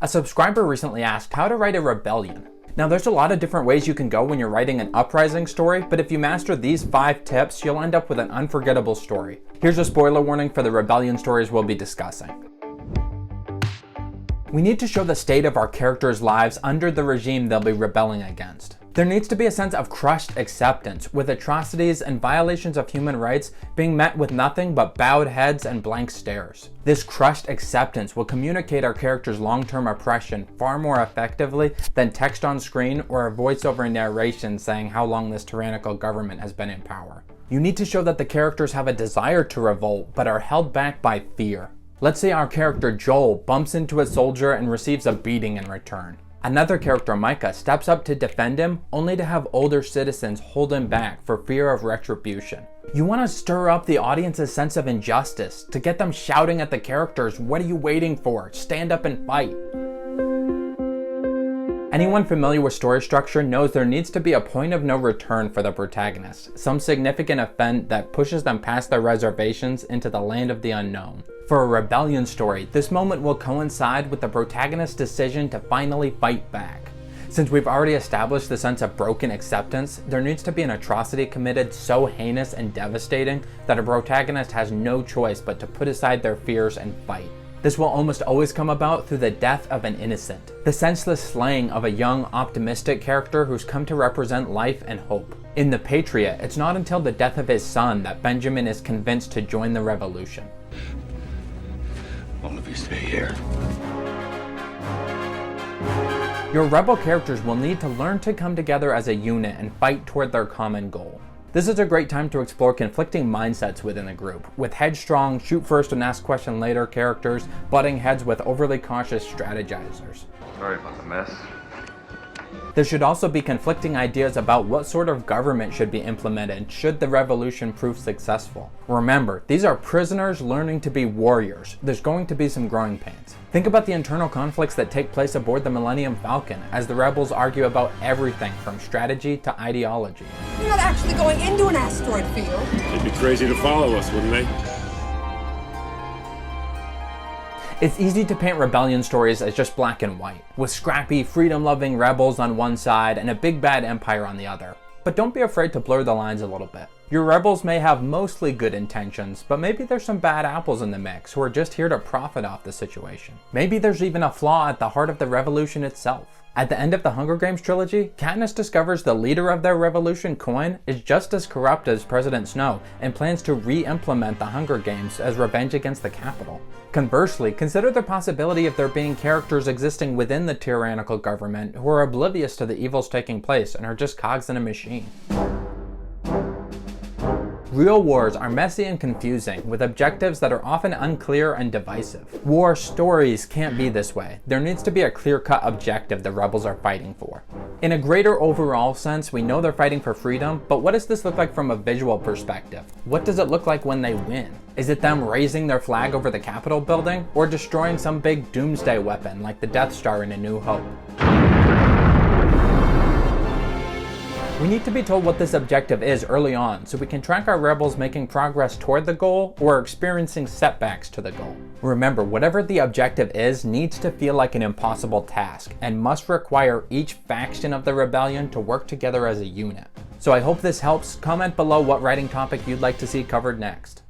A subscriber recently asked how to write a rebellion. Now there's a lot of different ways you can go when you're writing an uprising story, but if you master these 5 tips, you'll end up with an unforgettable story. Here's a spoiler warning for the rebellion stories we'll be discussing. We need to show the state of our characters' lives under the regime they'll be rebelling against. There needs to be a sense of crushed acceptance, with atrocities and violations of human rights being met with nothing but bowed heads and blank stares. This crushed acceptance will communicate our characters' long-term oppression far more effectively than text on screen or a voiceover narration saying how long this tyrannical government has been in power. You need to show that the characters have a desire to revolt but are held back by fear. Let's say our character Joel bumps into a soldier and receives a beating in return. Another character, Micah, steps up to defend him, only to have older citizens hold him back for fear of retribution. You want to stir up the audience's sense of injustice, to get them shouting at the characters, "What are you waiting for? Stand up and fight." Anyone familiar with story structure knows there needs to be a point of no return for the protagonist, some significant event that pushes them past their reservations into the land of the unknown. For a rebellion story, this moment will coincide with the protagonist's decision to finally fight back. Since we've already established the sense of broken acceptance, there needs to be an atrocity committed so heinous and devastating that a protagonist has no choice but to put aside their fears and fight. This will almost always come about through the death of an innocent, the senseless slaying of a young, optimistic character who's come to represent life and hope. In The Patriot, it's not until the death of his son that Benjamin is convinced to join the revolution. All of you stay here. Your rebel characters will need to learn to come together as a unit and fight toward their common goal. This is a great time to explore conflicting mindsets within the group, with headstrong, shoot first and ask question later characters butting heads with overly cautious strategizers. Sorry about the mess. There should also be conflicting ideas about what sort of government should be implemented should the revolution prove successful. Remember, these are prisoners learning to be warriors. There's going to be some growing pains. Think about the internal conflicts that take place aboard the Millennium Falcon as the rebels argue about everything from strategy to ideology. You're not actually going into an asteroid field. They'd be crazy to follow us, wouldn't they? It's easy to paint rebellion stories as just black and white, with scrappy, freedom-loving rebels on one side and a big bad empire on the other. But don't be afraid to blur the lines a little bit. Your rebels may have mostly good intentions, but maybe there's some bad apples in the mix who are just here to profit off the situation. Maybe there's even a flaw at the heart of the revolution itself. At the end of the Hunger Games trilogy, Katniss discovers the leader of their revolution, Coin, is just as corrupt as President Snow and plans to re-implement the Hunger Games as revenge against the Capitol. Conversely, consider the possibility of there being characters existing within the tyrannical government who are oblivious to the evils taking place and are just cogs in a machine. Real wars are messy and confusing, with objectives that are often unclear and divisive. War stories can't be this way. There needs to be a clear-cut objective the rebels are fighting for. In a greater overall sense, we know they're fighting for freedom, but what does this look like from a visual perspective? What does it look like when they win? Is it them raising their flag over the Capitol building, or destroying some big doomsday weapon like the Death Star in A New Hope? We need to be told what this objective is early on so we can track our rebels making progress toward the goal or experiencing setbacks to the goal. Remember, whatever the objective is needs to feel like an impossible task and must require each faction of the rebellion to work together as a unit. So I hope this helps. Comment below what writing topic you'd like to see covered next.